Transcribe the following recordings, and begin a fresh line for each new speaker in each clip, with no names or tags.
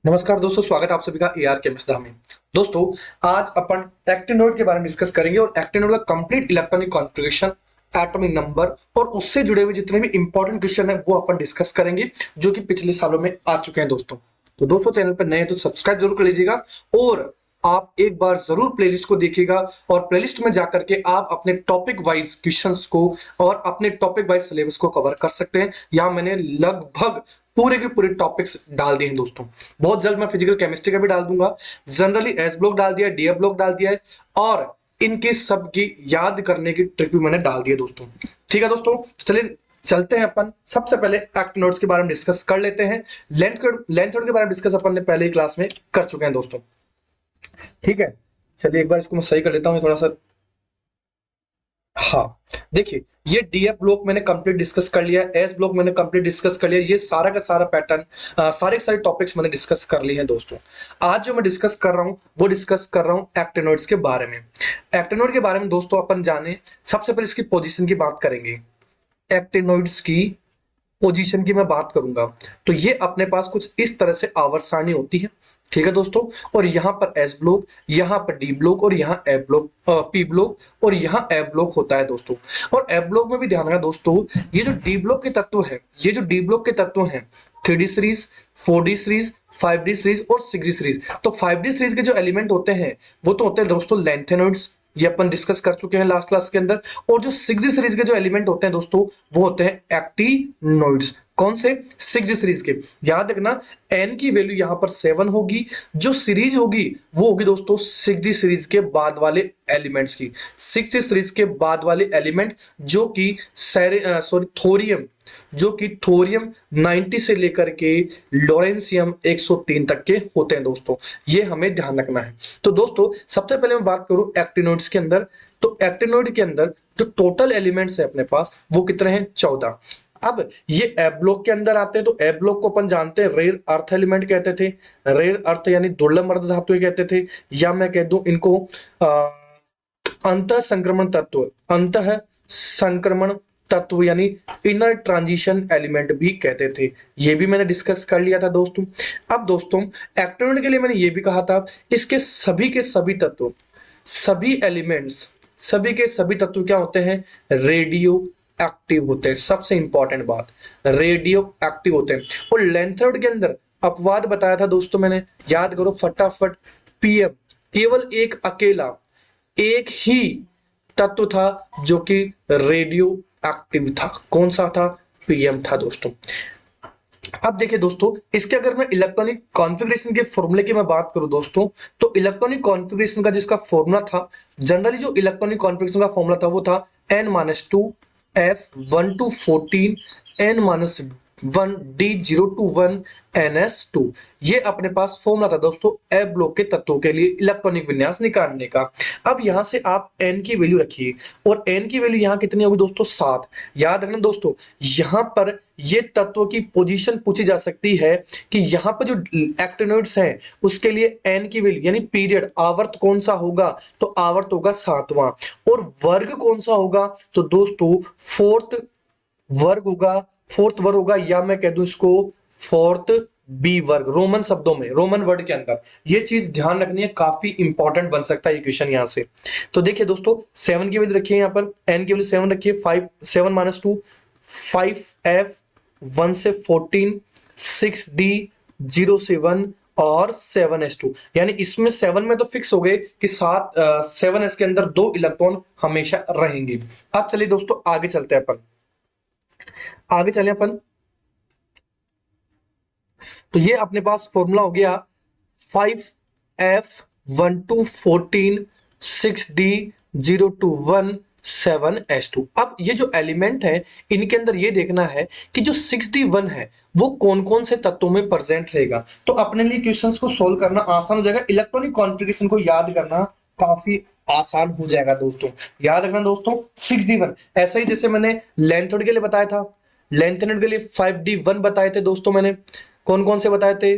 नमस्कार दोस्तों, स्वागत है आप सभी का एआर केमिस्ट्री में। दोस्तों, आज अपन एक्टिनोड के बारे में डिस्कस करेंगे और एक्टिनोड का complete electronic configuration, atomic number और उससे जुड़े हुए जितने भी इंपॉर्टेंट क्वेश्चन है वो अपन डिस्कस करेंगे, जो कि पिछले सालों में आ चुके हैं दोस्तों। तो दोस्तों, चैनल पर नए हैं तो सब्सक्राइब जरूर कर लीजिएगा और आप एक बार जरूर प्लेलिस्ट को देखिएगा और प्लेलिस्ट में जाकर के आप अपने टॉपिक वाइज क्वेश्चंस को और अपने टॉपिक वाइज सिलेबस को कवर कर सकते हैं। यहाँ मैंने लगभग पूरे के पूरे टॉपिक्स डाल दिए हैं दोस्तों। बहुत जल्द मैं फिजिकल केमिस्ट्री का भी डाल दूंगा। जनरली एस ब्लॉक डाल दिया है, डीएफ ब्लॉक डाल दिया है और इनकी सबकी याद करने की ट्रिक भी मैंने डाल दी है दोस्तों। ठीक है दोस्तों, तो चलिए चलते हैं। अपन सबसे पहले एक्टिनोड्स के बारे में डिस्कस कर लेते हैं। लेंथ के बारे में डिस्कस अपन ने पहले ही क्लास में कर चुके हैं दोस्तों। ठीक है, चलिए एक बार इसको मैं सही कर लेता हूँ थोड़ा सा। हाँ, देखिए, ये डीएफ ब्लॉक मैंने कंप्लीट डिस्कस कर लिया, एस ब्लॉक मैंने कंप्लीट डिस्कस कर लिया। ये सारा का सारा पैटर्न, सारे के सारे टॉपिक्स मैंने डिस्कस कर लिए हैं दोस्तों। आज जो मैं डिस्कस कर रहा हूँ वो डिस्कस कर रहा हूँ एक्टिनोइड्स के बारे में। एक्टिनोइड के बारे में दोस्तों अपन जाने, सबसे पहले इसकी पोजीशन की बात करेंगे। एक्टिनोइड्स की पोजीशन की मैं बात करूंगा तो ये अपने पास कुछ इस तरह से आवर्त सारणी होती है। ठीक है दोस्तों, और यहाँ पर एस ब्लॉक, यहाँ पर डी ब्लॉक और यहाँ ए ब्लॉक, पी ब्लॉक और यहाँ ए ब्लॉक होता है दोस्तों। और ए ब्लॉक में भी ध्यान रखना दोस्तों, ये जो डी ब्लॉक के तत्व है, ये जो डी ब्लॉक के तत्व हैं, 3D series, 4D series, 5D series और 6D सीरीज। तो 5D सीरीज के जो एलिमेंट होते हैं वो तो होते हैं दोस्तों लेंथेनोइड्स, ये अपन डिस्कस कर चुके हैं लास्ट क्लास के अंदर। और जो 6D सीरीज के जो एलिमेंट होते हैं दोस्तों वो होते हैं एक्टिनोइड्स। कौन से? 6D सीरीज के। याद रखना, एन की वैल्यू यहां पर 7 होगी। जो सीरीज होगी वो होगी दोस्तों 6D सीरीज के बाद वाले एलिमेंट्स की। 6D सीरीज के बाद वाले एलिमेंट जो कि थोरियम, जो कि थोरियम 90 से लेकर के लॉरेंसियम 103 तक के होते हैं दोस्तों। ये हमें ध्यान रखना है। तो दोस्तों, सबसे पहले मैं बात करूं एक्टिनोइड्स के अंदर, तो एक्टिनोइड के अंदर जो टोटल एलिमेंट्स है अपने पास वो कितने हैं? 14। अब ये एफ ब्लॉक के अंदर आते हैं तो एफ ब्लॉक को अपन जानते हैं रेयर अर्थ एलिमेंट कहते थे। रेयर अर्थ यानी दुर्लभ अर्ध धातु कहते थे, या मैं कह दूं इनको अंतः संक्रमण तत्व, अंतः संक्रमण तत्व यानी इनर ट्रांजिशन एलिमेंट भी कहते थे। ये भी मैंने डिस्कस कर लिया था दोस्तों। अब दोस्तों, एक्टिनोइड के लिए मैंने ये भी कहा था, इसके सभी के सभी तत्व, सभी एलिमेंट्स, सभी के सभी तत्व क्या होते हैं? रेडियो एक्टिव होते हैं। सबसे इंपॉर्टेंट बात, रेडियो एक्टिव होते हैं। और लेंथेनोइड के अंदर अपवाद बताया था दोस्तों मैंने, याद करो फटाफट। पीएम, केवल एक अकेला, एक ही तत्व था जो कि रेडियो एक्टिव था। कौन सा था? पीएम था दोस्तों। अब देखिए दोस्तों, इसके अगर मैं इलेक्ट्रॉनिक कॉन्फ़िगरेशन के फॉर्मूले की मैं बात करूं दोस्तों, तो इलेक्ट्रॉनिक कॉन्फ़िगरेशन का जिसका फॉर्मूला था, जनरली जो इलेक्ट्रॉनिक कॉन्फ़िगरेशन का फॉर्मूला था वो था n-2 f1 to 14 n-1 d0 to 1 ns2। ये अपने पास फॉर्मूला था दोस्तों ए ब्लॉक के तत्वों के लिए इलेक्ट्रॉनिक विन्यास निकालने का। अब यहां से आप n की वैल्यू रखिए और n की वैल्यू यहां कितनी होगी दोस्तों? 7। याद रखना दोस्तों, यहां पर ये तत्व की पोजीशन पूछी जा सकती है कि यहां पर जो एक्टिनोइड्स हैं उसके लिए n की वैल्यू यानी पीरियड, आवर्त कौन सा होगा? तो आवर्त होगा 7वां। और वर्ग कौन सा होगा? तो दोस्तों फोर्थ वर्ग होगा, फोर्थ वर्ग होगा, या मैं कह दूं इसको फोर्थ बी वर्ग। रोमन शब्दों में, रोमन वर्ड के अंदर ये चीज ध्यान रखनी है, काफी इंपॉर्टेंट बन सकता है ये क्वेश्चन यहां से। तो देखिए दोस्तों, 7 की वैल्यू रखिए, यहां पर n की वैल्यू 7 रखिए। 5 7 - 2 5f 1 से 14 6d 0 से 1 और 7s2। यानी इसमें 7 में तो फिक्स हो गए कि 7s के अंदर 2 इलेक्ट्रॉन हमेशा रहेंगे। अब चलिए दोस्तों आगे चलते हैं अपन, आगे चले अपन। तो ये अपने पास फॉर्मूला हो गया 5f1 to 14 6d 0 to 1 7s2। अब ये जो एलिमेंट है इनके अंदर ये देखना है कि जो 6d1 है वो कौन कौन से तत्वों में प्रेजेंट रहेगा। तो अपने लिए क्वेश्चंस को सोल्व करना आसान हो जाएगा, इलेक्ट्रॉनिक कॉन्फ़िगरेशन को याद करना काफी आसान हो जाएगा दोस्तों। याद रखना दोस्तों, 6d1 ऐसा ही जैसे मैंने लेंथोइड के लिए बताया था, लेंथेनोइड के लिए 5d1 बताए थे दोस्तों मैंने। कौन कौन से बताए थे?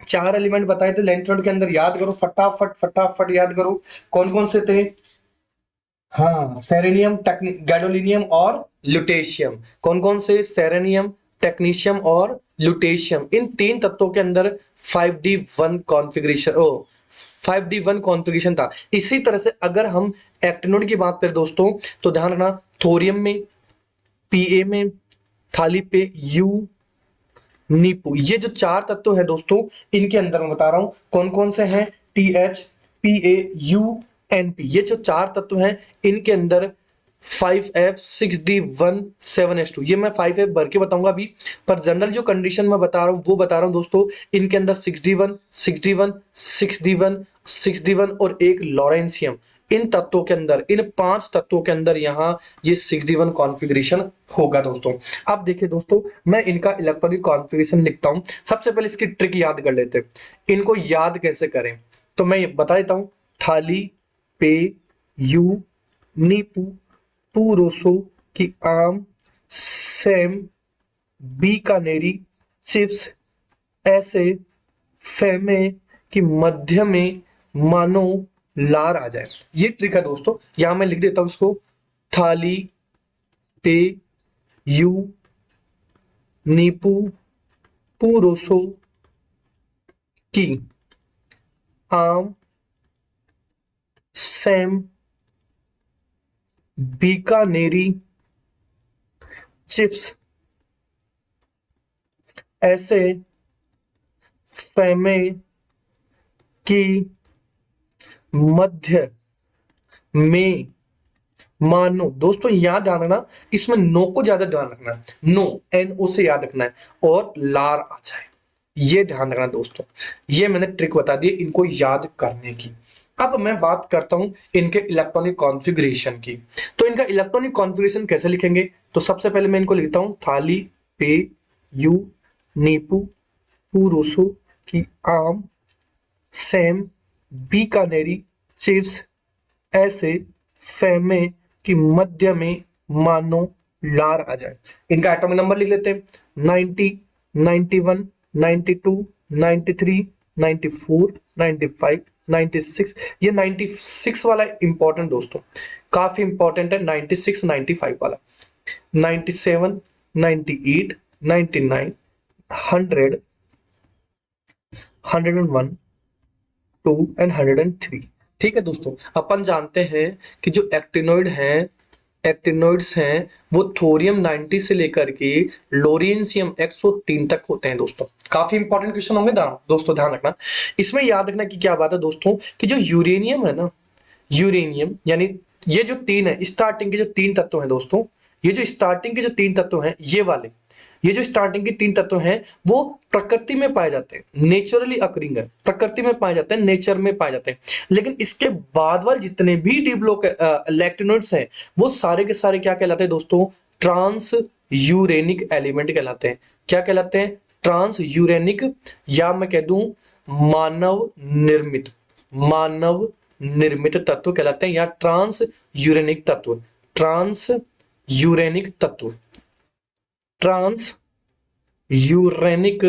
4 एलिमेंट बताए थे लेंथेनोइड के अंदर। याद करो फटाफट फटाफट याद करो, कौन कौन से थे? हाँ, सेरेनियम, गैडोलिनियम और ल्यूटेशियम। कौन कौन से? सेरेनियम, टेक्नीशियम और ल्यूटेशियम, इन 3 तत्वों के अंदर 5d1 कॉन्फ़िगरेशन 5d1 कॉन्फ़िगरेशन था। इसी तरह से अगर हम एक्टिनोड की बात करें दोस्तों, तो ध्यान रखना थोरियम में, Pa में, थाली पे यू, नीपू, ये जो 4 तत्व है दोस्तों, इनके अंदर मैं बता रहा हूं कौन कौन से हैं। TH, Pa, U, NP, ये जो 4 तत्व हैं, इनके अंदर 5F, 6D1, 7S2, ये मैं 5F भर के बताऊंगा अभी, पर जनरल जो कंडीशन मैं बता रहा हूं वो बता रहा हूं दोस्तों। इनके अंदर 6D1, 6D1, 6D1, 6D1 और एक लॉरेंशियम, इन तत्वों के अंदर, इन 5 तत्वों के अंदर यहां ये 6D1 कॉन्फ़िगरेशन होगा दोस्तों। अब देखिए दोस्तों, मैं इनका इलेक्ट्रॉनिक कॉन्फ़िगरेशन लिखता हूं। सबसे पहले इसकी ट्रिक याद कर लेते हैं। इनको याद कैसे करें, तो मैं बता देता हूं। थाली पे यू, नीपू, पूरोसो की आम, सेम, बीकानेरी, चिप्स, ऐसे, फेमे की मध्य में मानो लार आ जाए। ये ट्रिक है दोस्तों, यहां मैं लिख देता हूं इसको। थाली पे यू, नीपू, पूरोसो की आम, सेम, बीकानेरी, चिप्स, ऐसे, फेमे की मध्य में मानो। दोस्तों याद ध्यान रखना, इसमें नो को ज्यादा ध्यान रखना है, नो NO से याद रखना है, और लार आ जाए, ये ध्यान रखना दोस्तों। ये मैंने ट्रिक बता दी इनको याद करने की। अब मैं बात करता हूं इनके इलेक्ट्रॉनिक कॉन्फ़िगरेशन की। तो इनका इलेक्ट्रॉनिक कॉन्फ़िगरेशन कैसे लिखेंगे, तो सबसे पहले मैं इनको लिखता हूं। थाली पे यू, नीपू, पूरोसो की आम, सेम, बीकानेरी, चिप्स, ऐसे, फेमे की मध्य में मानो लार आ जाए। इनका एटॉमिक नंबर लिख लेते हैं। 90, 91, 92, 93, 94, 95, 96। ये 96 वाला इंपॉर्टेंट दोस्तों, काफी इंपॉर्टेंट है 96, 95 वाला। 97, 98, 99, 100, 101, 2 एंड 103। ठीक है दोस्तों, अपन जानते हैं कि जो एक्टिनोइड हैं, एक्टिनोइड्स हैं, वो थोरियम 90 से लेकर के लोरेंशियम 103 तक होते हैं दोस्तों। काफी इंपॉर्टेंट क्वेश्चन होंगे दोस्तों, ध्यान रखना। इसमें याद रखना कि क्या बात है दोस्तों, कि जो यूरेनियम है ना, यूरेनियम यानी ये जो 3 है, स्टार्टिंग के जो 3 तत्व हैं दोस्तों, ये जो स्टार्टिंग के जो 3 तत्व हैं, ये वाले, ये जो स्टार्टिंग के 3 तत्व हैं, वो प्रकृति में पाए जाते हैं, नेचुरली अकरिंग है, प्रकृति में पाए जाते हैं, नेचर में पाए जाते हैं। लेकिन इसके बाद वाले जितने भी डी ब्लॉक इलेक्ट्रॉनोइड्स हैं, वो सारे के सारे क्या कहलाते हैं दोस्तों, ट्रांस यूरेनिक एलिमेंट कहलाते हैं। क्या कहलाते हैं, ट्रांस यूरेनिक, या मैं कह दूं मानव निर्मित, मानव निर्मित तत्व कहलाते हैं, या ट्रांस यूरेनिक तत्व, ट्रांस यूरेनिक तत्व, ट्रांस यूरेनिक,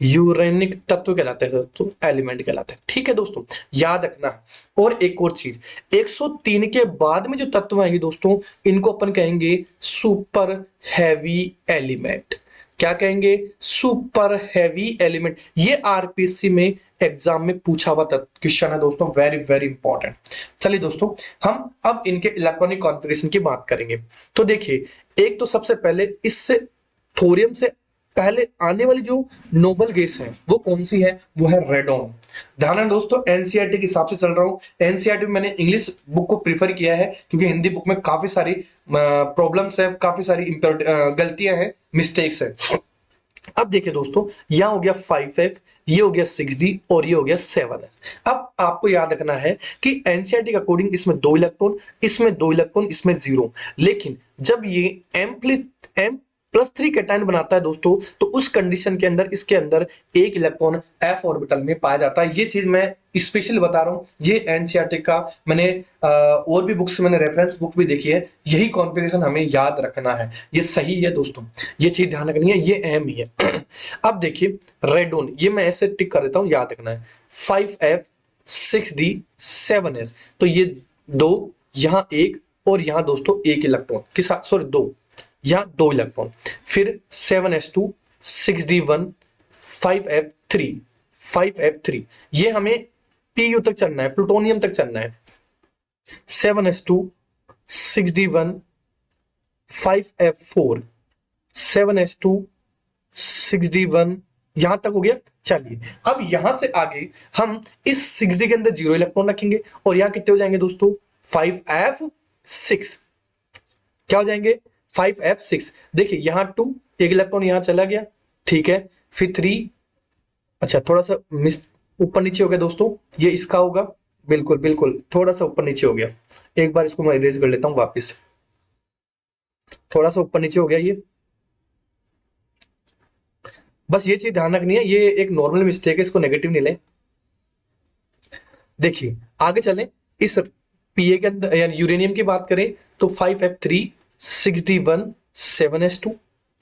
यूरेनिक तत्व कहलाते हैं दोस्तों, एलिमेंट कहलाते हैं। ठीक है दोस्तों, याद रखना। और एक और चीज, 103 के बाद में जो तत्व आएंगे दोस्तों, इनको अपन कहेंगे सुपर हैवी एलिमेंट। क्या कहेंगे, सुपर हैवी एलिमेंट। ये आरपीएससी में एग्जाम में पूछा हुआ क्वेश्चन है दोस्तों, वेरी वेरी इंपॉर्टेंट। चलिए दोस्तों, हम अब इनके इलेक्ट्रॉनिक कॉन्फ़िगरेशन की बात करेंगे। तो देखिए, एक तो सबसे पहले इससे थोरियम से पहले आने वाली जो नोबल गैस है वो कौन सी है, वो है रेडॉन। ध्यान है दोस्तों, एनसीईआरटी के हिसाब से चल रहा हूं। एनसीईआरटी में मैंने इंग्लिश बुक को प्रीफर किया है, क्योंकि हिंदी बुक में काफी सारी प्रॉब्लम्स है, काफी सारी गलतियां हैं, मिस्टेक्स है। अब देखिए दोस्तों, यहां हो गया 5F, ये हो गया 6D, और ये हो गया 7F। अब आपको याद रखना है कि एनसीईआरटी के अकॉर्डिंग इसमें 2 इलेक्ट्रॉन, इसमें 2 इलेक्ट्रॉन, इसमें 0। लेकिन जब ये M+3 कैटायन बनाता है दोस्तों, तो उस कंडीशन के अंदर इसके अंदर 1 इलेक्ट्रॉन f ऑर्बिटल में पाया जाता है। ये चीज मैं स्पेशली बता रहा हूं, ये एनसीईआरटी का मैंने और भी बुक्स, मैंने रेफरेंस बुक भी देखी है। यही कॉन्फ़िगरेशन हमें याद रखना है, ये सही है दोस्तों, ये चीज ध्यान रखनी है, ये अहम ही है। अब देखिए रेडोन, ये मैं ऐसे टिक कर देता हूं, याद रखना है। 5F, 6D, 7S, तो ये 2, यहां 1, और यहां दोस्तों 1 इलेक्ट्रॉन के साथ, सॉरी 2, यहाँ 2 इलेक्ट्रॉन, फिर 7s2 6d1 5f3 5f3, ये हमें Pu तक चलना है, प्लूटोनियम तक चलना है। 7s2 6d1 5f4 7s2 6d1, यहां तक हो गया। चलिए अब यहां से आगे हम इस 6d के अंदर 0 इलेक्ट्रॉन रखेंगे और यहां कितने हो जाएंगे दोस्तों 5f6, क्या हो जाएंगे 5f6। देखिए यहां 2, एक इलेक्ट्रॉन यहां चला गया, ठीक है, फिर 3, अच्छा थोड़ा सा मिस ऊपर नीचे हो गया दोस्तों, ये इसका होगा, बिल्कुल बिल्कुल थोड़ा सा ऊपर नीचे हो गया, एक बार इसको मैं इरेज कर लेता हूं वापस, थोड़ा सा ऊपर नीचे हो गया ये, बस ये चीज ध्यान रखनी है, ये एक नॉर्मल मिस्टेक है, इसको नेगेटिव नहीं लें। देखिए आगे चलें, इस पीए के अंदर यानी यूरेनियम की बात करें तो 5f3 6d1 7s2,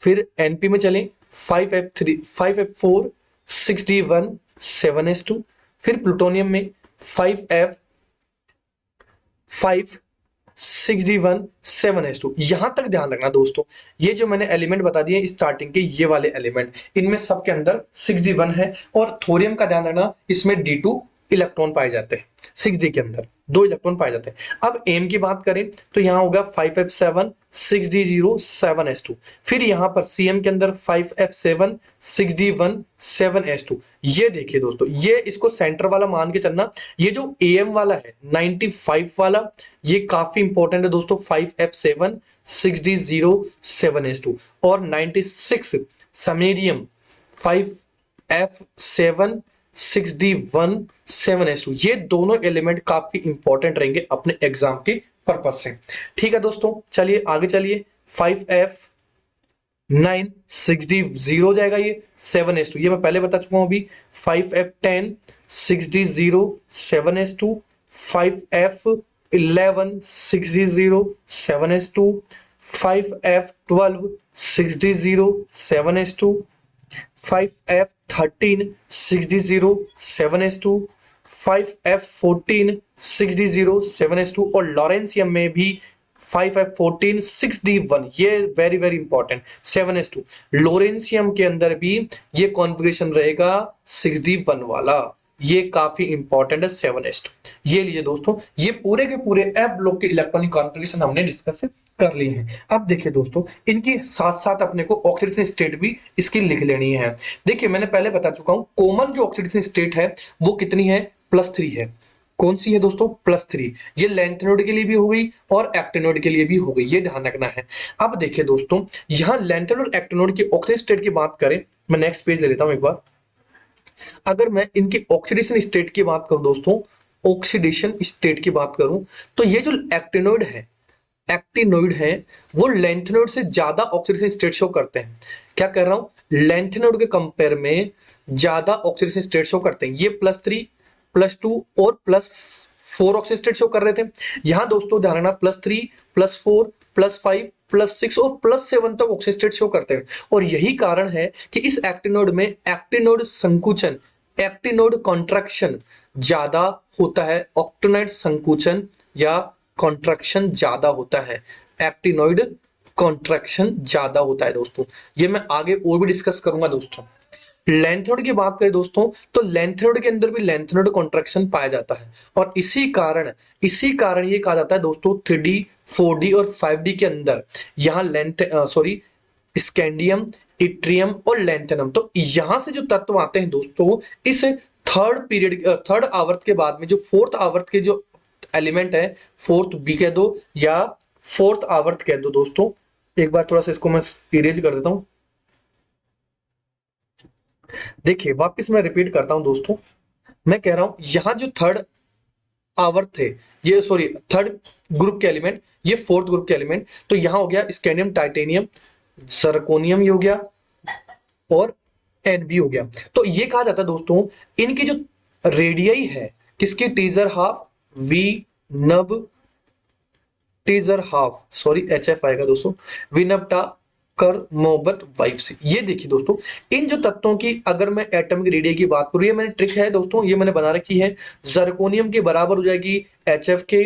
फिर एनपी में चलें 5f4 6d1 7s2, फिर प्लूटोनियम में 5f5 6d1 7s2। यहां तक ध्यान रखना दोस्तों, ये जो मैंने एलिमेंट बता दिए स्टार्टिंग के, ये वाले एलिमेंट, इनमें सबके अंदर 6d1 है, और थोरियम का ध्यान रखना, इसमें d2 इलेक्ट्रॉन पाए जाते हैं, 6d के अंदर 2 इलेक्ट्रॉन पाए जाते हैं। अब एम की बात करें तो यहां होगा 5f7 6d0 7s2, फिर यहां पर सीएम के अंदर 5f7 6d1 7s2। ये देखिए दोस्तों, ये इसको सेंटर वाला मान के चलना, ये जो एम वाला है 95 वाला, ये काफी इंपॉर्टेंट है दोस्तों, 5f7 6d0 7s2, और 96 समेरियम 5f7 6d1 7s2, ये दोनों एलिमेंट काफी इंपॉर्टेंट रहेंगे अपने एग्जाम के पर्पज से। ठीक है दोस्तों, चलिए आगे चलिए, 5f9 6d0 हो जाएगा, ये 7s2 ये मैं पहले बता चुका हूं अभी, 5f10 6d0 7s2, 5f11 6d0 7s2, 5f12 6d0 7s2, 5f13 6d0 7s2, 5f14 6d0 7s2, और लॉरेंसियम में भी 5f14 6d1, ये very very important 7s2, lawrencium के अंदर भी ये कॉन्फ़िगरेशन रहेगा 6d1 वाला, ये काफी इंपॉर्टेंट है 7s2। ये लीजिए दोस्तों, ये पूरे के पूरे एफ ब्लॉक के इलेक्ट्रॉनिक कॉन्फ़िगरेशन हमने डिस्कस कर लिए हैं। अब देखिए दोस्तों, इनकी साथ साथ अपने को ऑक्सीडेशन स्टेट भी इसकी लिख लेनी है। देखिए मैंने पहले बता चुका हूं, कॉमन जो ऑक्सीडेशन स्टेट है वो कितनी है, +3 है। कौन सी है दोस्तों, +3, ये लैंथेनोइड के लिए भी हो गई और एक्टिनोइड के लिए भी हो गई, ये ध्यान रखना है। अब देखिए दोस्तों, यहां लैंथेनोइड और एक्टिनोइड की ऑक्सीडेशन स्टेट की बात करें, मैं नेक्स्ट पेज ले लेता हूं एक बार। अगर मैं इनकी ऑक्सीडेशन स्टेट की बात करूं दोस्तों, ऑक्सीडेशन स्टेट की बात करूं, तो ये जो एक्टिनोइड है वो लैंथेनोइड से ज्यादा ऑक्सीडेशन स्टेट शो करते हैं। क्या कर रहा हूं, लैंथेनोइड के कंपेयर में ज्यादा ऑक्सीडेशन स्टेट शो करते हैं। ये +3 +2 और +4 ऑक्सीडेशन स्टेट शो कर रहे थे। यहां दोस्तों ध्यान रखना, +3 +4 +5 +6 और +7 तक ऑक्सीडेशन स्टेट शो करते हैं, और यही कारण है कि इस एक्टिनोइड में एक्टिनोइड संकुचन, एक्टिनोइड कॉन्ट्रैक्शन ज्यादा होता है, ऑक्टेनोइड संकुचन या कॉन्ट्रैक्शन ज्यादा होता है, एक्टिनोइड कॉन्ट्रैक्शन ज्यादा होता है दोस्तों। ये मैं आगे और भी डिस्कस करूंगा दोस्तों। लैंथेनोइड की बात करें दोस्तों, तो लैंथेनोइड के अंदर भी लैंथेनोइड कॉन्ट्रैक्शन पाया जाता है, और इसी कारण ये कहा जाता है दोस्तों 3D 4D और 5D के अंदर यहाँ स्कैंडियम इट्रियम और लैंथेनम। तो यहां से जो तत्व आते हैं दोस्तों, इस थर्ड आवर्त के बाद में जो फोर्थ आवर्त के जो एलिमेंट है, फोर्थ बी कह दो या फोर्थ आवर्त कह दो दोस्तों। एक बार थोड़ा सा इसको मैं इरेज कर देता हूं। देखिए वापस मैं रिपीट करता हूं दोस्तों, मैं कह रहा हूं यहां जो थर्ड आवर्त थे, ये थर्ड ग्रुप के एलिमेंट, ये फोर्थ ग्रुप के एलिमेंट, तो यहां हो गया स्कैंडियम टाइटेनियम जर्कोनियम हो गया और एनबी हो गया। तो ये कहा जाता है दोस्तों, इनकी जो रेडियई है किसकी, टीजर हाफ वी नब टीजर हाफ, सॉरी HF आएगा दोस्तों, विनबटा कर मोहब्बत वाइफ से। ये देखिए दोस्तों, इन जो तत्वों की अगर मैं एटॉमिक रेडियस की बात करूं, ये मैंने ट्रिक है दोस्तों, ये मैंने बना रखी है, जर्कोनियम के बराबर हो जाएगी HF के,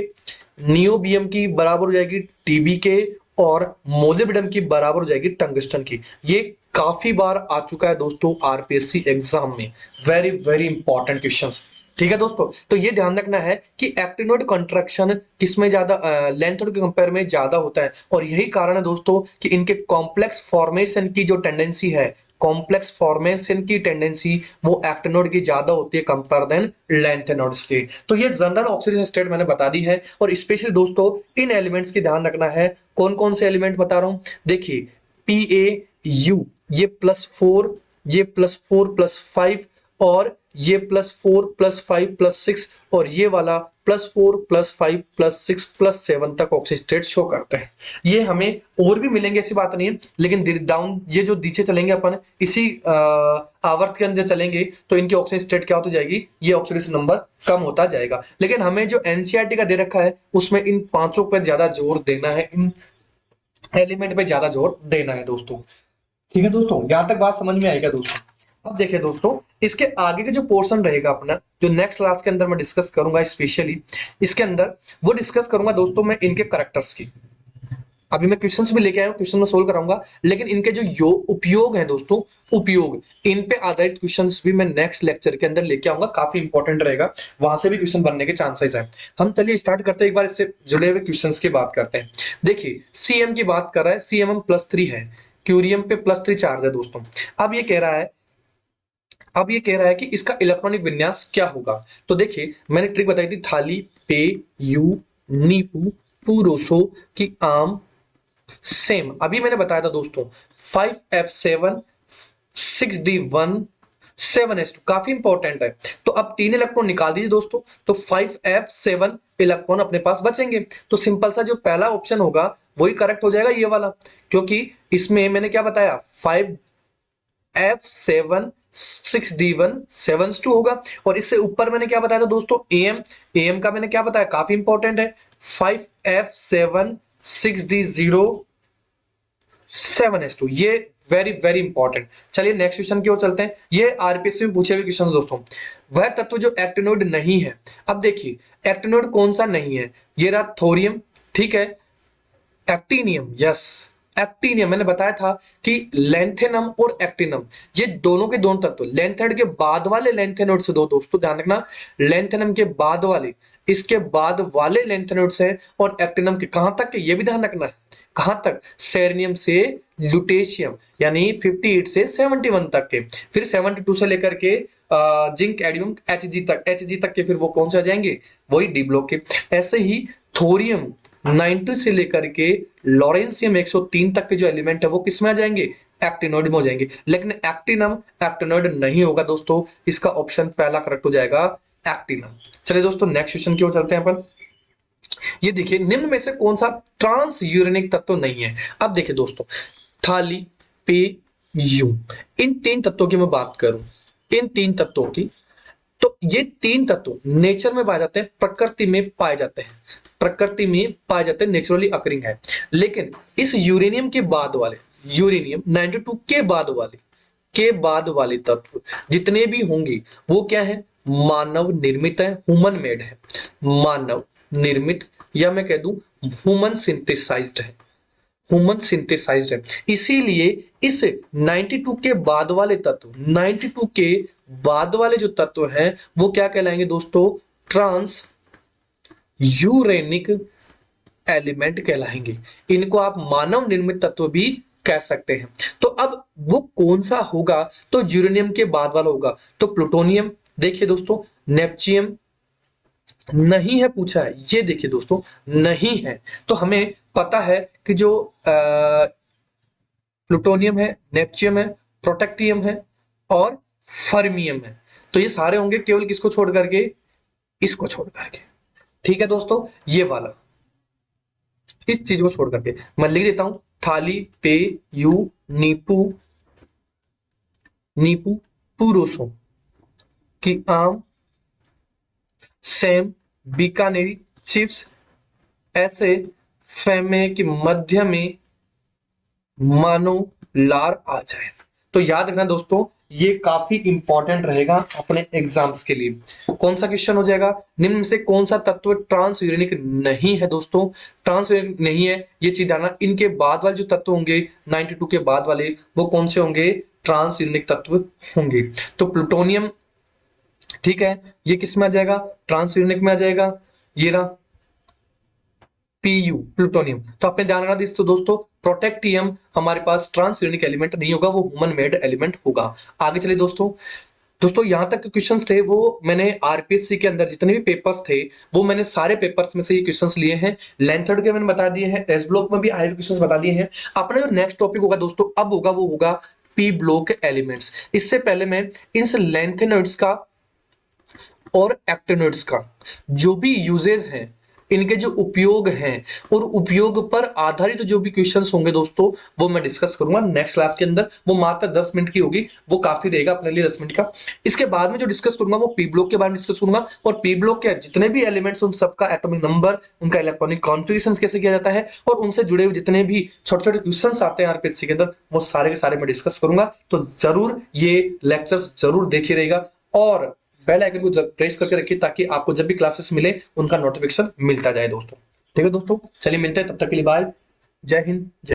नियोबियम की बराबर हो जाएगी TB के, और मोलिब्डेनम की बराबर हो जाएगी टंगस्टन की। ये काफी बार आ चुका है दोस्तों आरपीएससी एग्जाम में, वेरी वेरी इंपॉर्टेंट क्वेश्चंस। ठीक है दोस्तों, तो ये ध्यान रखना है कि एक्टिनोड कंट्रैक्शन किसमें ज्यादा, लैंथोड के कंपेयर में ज्यादा होता है, और यही कारण है दोस्तों कि इनके कॉम्प्लेक्स फॉर्मेशन की जो टेंडेंसी है, कॉम्प्लेक्स फॉर्मेशन की टेंडेंसी वो एक्टिनोड की ज्यादा होती है कंपेयर देन लैंथेनोड्स की। तो ये जनरल ऑक्सीजन स्टेट मैंने बता दी है, और स्पेशली दोस्तों इन एलिमेंट्स की ध्यान रखना है। कौन कौन से एलिमेंट बता रहा हूं, देखिए PaU, ये +4, ये +4+5, और ये +4+5+6, और ये वाला +4+5+6+7 तक ऑक्सीस्टेट शो करते हैं। ये हमें और भी मिलेंगे, ऐसी बात नहीं है, लेकिन डाउन ये जो नीचे चलेंगे अपन इसी आवर्त के अंदर चलेंगे तो इनकी ऑक्सीजन स्टेट क्या होती जाएगी, ये ऑक्सीडेशन नंबर कम होता जाएगा। लेकिन हमें जो एनसीईआरटी का दे रखा है उसमें इन पांचों पर ज्यादा जोर देना है, इन एलिमेंट पे ज्यादा जोर देना है दोस्तों। ठीक है दोस्तों, यहां तक बात समझ में आएगा दोस्तों। अब देखिए दोस्तों, इसके आगे का जो पोर्शन रहेगा अपना, जो नेक्स्ट क्लास के अंदर मैं डिस्कस करूंगा स्पेशली इसके अंदर, वो डिस्कस करूंगा दोस्तों मैं इनके करेक्टर्स की। अभी मैं क्वेश्चंस भी लेके आया हूं, क्वेश्चन में सोल्व कराऊंगा, लेकिन इनके जो उपयोग है दोस्तों, उपयोग, इन पे आधारित क्वेश्चंस भी मैं नेक्स्ट लेक्चर के अंदर लेके आऊंगा, काफी इंपॉर्टेंट रहेगा, वहां से भी क्वेश्चन बनने के चांसेस हैं। हम चलिए स्टार्ट करते हैं, एक बार इससे जुड़े हुए क्वेश्चंस की बात करते हैं। देखिए सीएम की बात कर रहा है, CMM +3 है, क्यूरियम पे +3 चार्ज है दोस्तों। अब ये कह रहा है, अब ये कह रहा है कि इसका इलेक्ट्रॉनिक विन्यास क्या होगा। तो देखिए मैंने ट्रिक बताई थी, थाली, पे, यू, नीपू, पुरोसो की आम, सेम। अभी मैंने बताया था दोस्तों 5f7 6d1 7s2, काफी इंपॉर्टेंट है। तो अब 3 इलेक्ट्रॉन निकाल दीजिए दोस्तों, तो 5f7 इलेक्ट्रॉन अपने पास बचेंगे। तो सिंपल सा जो पहला ऑप्शन होगा वही करेक्ट हो जाएगा, ये वाला, क्योंकि इसमें मैंने क्या बताया, 5f7 6d1 7s2 होगा। और इससे ऊपर मैंने क्या बताया था दोस्तों, am का मैंने क्या बताया, काफी इंपॉर्टेंट है, 5f7 6d0 7s2, ये वेरी वेरी इंपॉर्टेंट। चलिए नेक्स्ट क्वेश्चन की ओर चलते हैं। ये आरपीएससी में पूछे हुए क्वेश्चन दोस्तों, वह तत्व जो एक्टिनोड नहीं है। अब देखिए एक्टिनोड कौन सा नहीं है, ये रहा थोरियम, ठीक है, एक्टिनियम, यस एक्टिनियम। मैंने बताया था कि लैंथेनम और एक्टिनम ये दोनों के दोनों तत्व, लैंथेड के बाद वाले लैंथेनोड से दो दोस्तों, ध्यान रखना, लैंथेनम के बाद वाले, इसके बाद वाले लैंथेनोड से, और एक्टिनम के कहां तक के, ये भी ध्यान रखना है, कहां तक, सेरेनियम से ल्यूटेशियम, यानी 58 से 71 तक के, फिर 72 से लेकर के जिंक एडियम Hg तक के, फिर वो कौन से आ जाएंगे, वही डी ब्लॉक के। ऐसे ही थोरियम 90 से लेकर के लॉरेंसियम 103 तक के जो एलिमेंट है वो किस में आ जाएंगे, एक्टिनोड में हो जाएंगे। लेकिन एक्टिनम एक्टिनोड नहीं होगा दोस्तों, इसका ऑप्शन पहला करेक्ट हो जाएगा, एक्टिनम। चलिए दोस्तों नेक्स्ट क्वेश्चन की ओर चलते हैं अपन। ये देखिए निम्न में से कौन सा ट्रांस यूरेनिक तत्व नहीं है। अब देखिए दोस्तों, थाली, पे, यू, इन 3 तत्वों की मैं बात करूं, इन 3 तत्वों की, तो ये 3 तत्व नेचर में पाए जाते हैं, प्रकृति में पाए जाते हैं, प्रकृति में पाए जाते हैं, नेचुरली अकरिंग है। लेकिन इस यूरेनियम के बाद वाले, यूरेनियम 92 के बाद वाले तत्व जितने भी होंगे वो क्या है, मानव निर्मित है, ह्यूमन मेड है, मानव निर्मित, या मैं कह दूं ह्यूमन सिंथेसाइज्ड है, ह्यूमन सिंथेसाइज्ड है। इसीलिए इस 92 के बाद वाले तत्व, 92 के बाद वाले जो तत्व हैं वो क्या कहलाएंगे दोस्तों, ट्रांस यूरेनिक एलिमेंट कहलाएंगे। इनको आप मानव निर्मित तत्व भी कह सकते हैं। तो अब वो कौन सा होगा, तो यूरेनियम के बाद वाला होगा। तो प्लूटोनियम, देखिए दोस्तों, नेपच्यूम नहीं है पूछा है, ये देखिए दोस्तों नहीं है। तो हमें पता है कि जो प्लूटोनियम है, नेपच्यूम है, प्रोटेक्टियम है और फर्मियम है। तो ये सारे होंगे केवल किसको छोड़ करके, इसको छोड़ करके। ठीक है दोस्तों, ये वाला, इस चीज को छोड़ करके मैं लिख देता हूं, थाली, पे, यू, नीपू, नीपू पुरुषों की आम, सेम, बीकानेरी चिप्स, ऐसे फेमे के मध्य में मानो लार आ जाए। तो याद रखना दोस्तों, ये काफी इंपॉर्टेंट रहेगा अपने एग्जाम्स के लिए। कौन सा क्वेश्चन हो जाएगा, निम्न में से कौन सा तत्व ट्रांसयूरेनिक नहीं है दोस्तों, ट्रांसयूरेनिक नहीं है, ये चीज जानना। इनके बाद वाले जो तत्व होंगे 92 के बाद वाले, वो कौन से होंगे, ट्रांसयूरेनिक तत्व होंगे। तो प्लूटोनियम, ठीक है, ये किस में आ जाएगा, ट्रांसयूरेनिक में आ जाएगा, ये रहा पीयू प्लूटोनियम। तो आपने ध्यान रखना दोस्तों, प्रोटेक्टियम हमारे पास ट्रांसयूरेनिक एलिमेंट नहीं होगा, वो ह्यूमन मेड एलिमेंट होगा। आगे चलिए दोस्तों, यहां तक के क्वेश्चंस थे वो मैंने आरपीएससी के अंदर जितने भी पेपर्स थे वो मैंने सारे पेपर्स में से ये क्वेश्चंस लिए हैं। लेंथर्ड के मैंने बता दिए हैं, एस ब्लॉक में भी आए क्वेश्चंस बता दिए हैं। अपना जो नेक्स्ट टॉपिक होगा दोस्तों अब होगा वो होगा पी ब्लॉक एलिमेंट्स। इससे पहले मैं इन लेंथेनॉइड्स का और एक्टिनॉइड्स का जो भी यूजेस हैं, इनके जो उपयोग हैं और उपयोग पर आधारित जो भी क्वेश्चंस होंगे दोस्तों वो मैं डिस्कस करूंगा नेक्स्ट क्लास के अंदर। वो मात्र 10 मिनट की होगी, वो काफी रहेगा अपने लिए 10 मिनट का। इसके बाद में जो डिस्कस करूंगा वो पी ब्लॉक के बारे में डिस्कस करूंगा, और पी ब्लॉक के जितने भी एलिमेंट्स उन सबका एटॉमिक नंबर, उनका इलेक्ट्रॉनिक कॉन्फ़िगरेशन कैसे किया जाता है, और उनसे जुड़े हुए जितने भी छोटे छोटे क्वेश्चंस आते हैं आरपीएससी के अंदर, वो सारे के सारे मैं डिस्कस करूंगा। तो जरूर ये लेक्चर्स जरूर देखिए रहेगा, और बेल आइकन को प्रेस करके रखिए ताकि आपको जब भी क्लासेस मिले उनका नोटिफिकेशन मिलता जाए दोस्तों। ठीक है दोस्तों, चलिए मिलते हैं, तब तक के लिए बाय, जय हिंद जय।